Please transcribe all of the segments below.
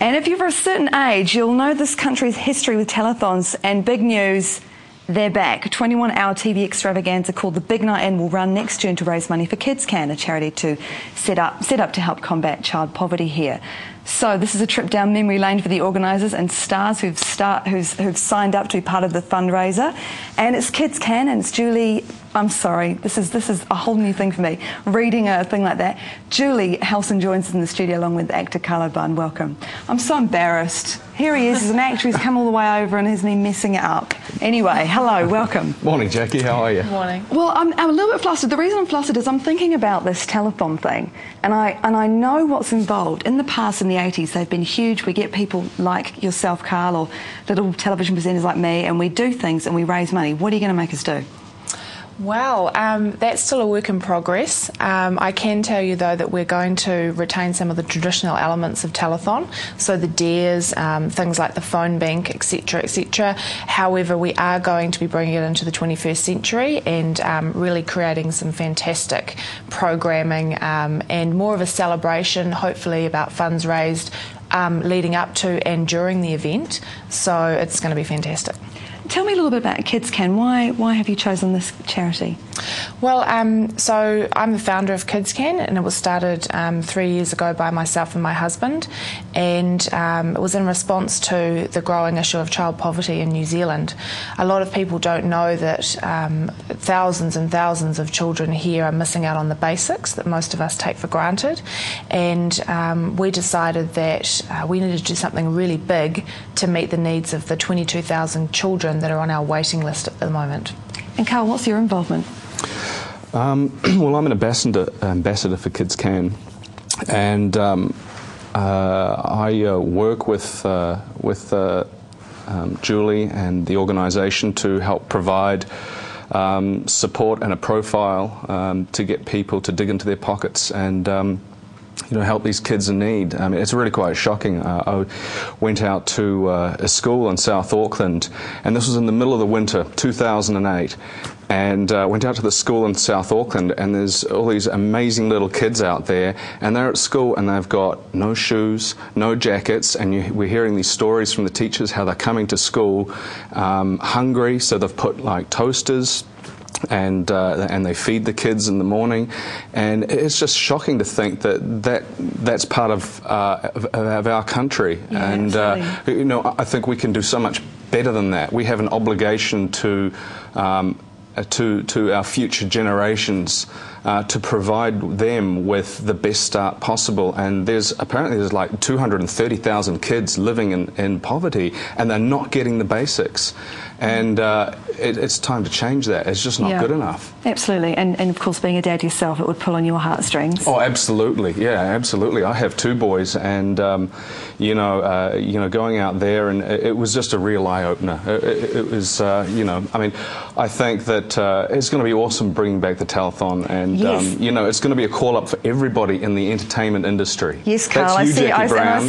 And if you're of a certain age, you'll know this country's history with telethons, and big news, they're back. A 21-hour TV extravaganza called The Big Night In will run next June to raise money for Kidscan, a charity to set up to help combat child poverty here. So this is a trip down memory lane for the organisers and stars who've signed up to be part of the fundraiser. And it's Kidscan, and it's Julie. I'm sorry, this is a whole new thing for me, reading a thing like that. Julie Helson joins us in the studio along with actor Karl. Welcome. I'm so embarrassed. Here he is, as an actor, he's come all the way over and isn't he messing it up? Anyway, hello, welcome. Morning, Jackie, how are you? Morning. Well, I'm a little bit flustered. The reason I'm flustered is I'm thinking about this telethon thing, and I know what's involved. In the past, in the 80s, they've been huge. We get people like yourself, Karl, or little television presenters like me, and we do things and we raise money. What are you going to make us do? Well, that's still a work in progress. I can tell you, though, that we're going to retain some of the traditional elements of telethon, so the dares, things like the phone bank, etc., etc. However, we are going to be bringing it into the 21st century and really creating some fantastic programming and more of a celebration, hopefully, about funds raised leading up to and during the event. So it's going to be fantastic. Tell me a little bit about Kidscan. Why have you chosen this charity? Well, so I'm the founder of Kidscan, and it was started 3 years ago by myself and my husband, and it was in response to the growing issue of child poverty in New Zealand. A lot of people don't know that thousands and thousands of children here are missing out on the basics that most of us take for granted, and we decided that we needed to do something really big to meet the needs of the 22,000 children that are on our waiting list at the moment. And Karl, what's your involvement? Well, I'm an ambassador for Kidscan, and I work with Julie and the organisation to help provide support and a profile to get people to dig into their pockets and help these kids in need. I mean, it's really quite shocking. I went out to a school in South Auckland, and this was in the middle of the winter, 2008, and went out to the school in South Auckland, and there's all these amazing little kids out there, and they're at school and they've got no shoes, no jackets, and we're hearing these stories from the teachers how they're coming to school hungry, so they've put like toasters and they feed the kids in the morning, and it's just shocking to think that's part of our country. Yeah, and I think we can do so much better than that. We have an obligation to our future generations to provide them with the best start possible. And apparently there's like 230,000 kids living in poverty, and they're not getting the basics. And it's time to change that. It's just not good enough. Absolutely, and of course, being a dad yourself, it would pull on your heartstrings. Oh, absolutely, yeah, absolutely. I have two boys, and going out there, and it was just a real eye opener. It was, I mean, I think that it's going to be awesome bringing back the telethon, and it's going to be a call up for everybody in the entertainment industry. Yes, Karl, I see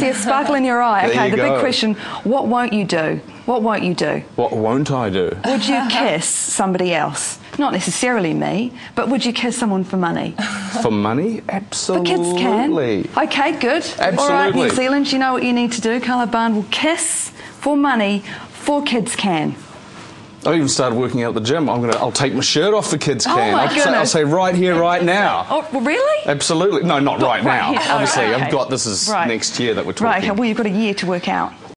a sparkle in your eye. Okay, the big question: what won't you do? What won't you do? What won't I do? Would you kiss somebody else? Not necessarily me, but would you kiss someone for money? For money? Absolutely. For Kidscan. Okay, good. Absolutely. All right, New Zealand, you know what you need to do. Karl will kiss for money for Kidscan. I even started working out at the gym. I'll take my shirt off for Kidscan. Oh my goodness. I'll say right here, right now. Oh, really? Absolutely. No, not right now. Here. Obviously, okay. I've got this is next year that we're talking. Right. Well, you've got a year to work out.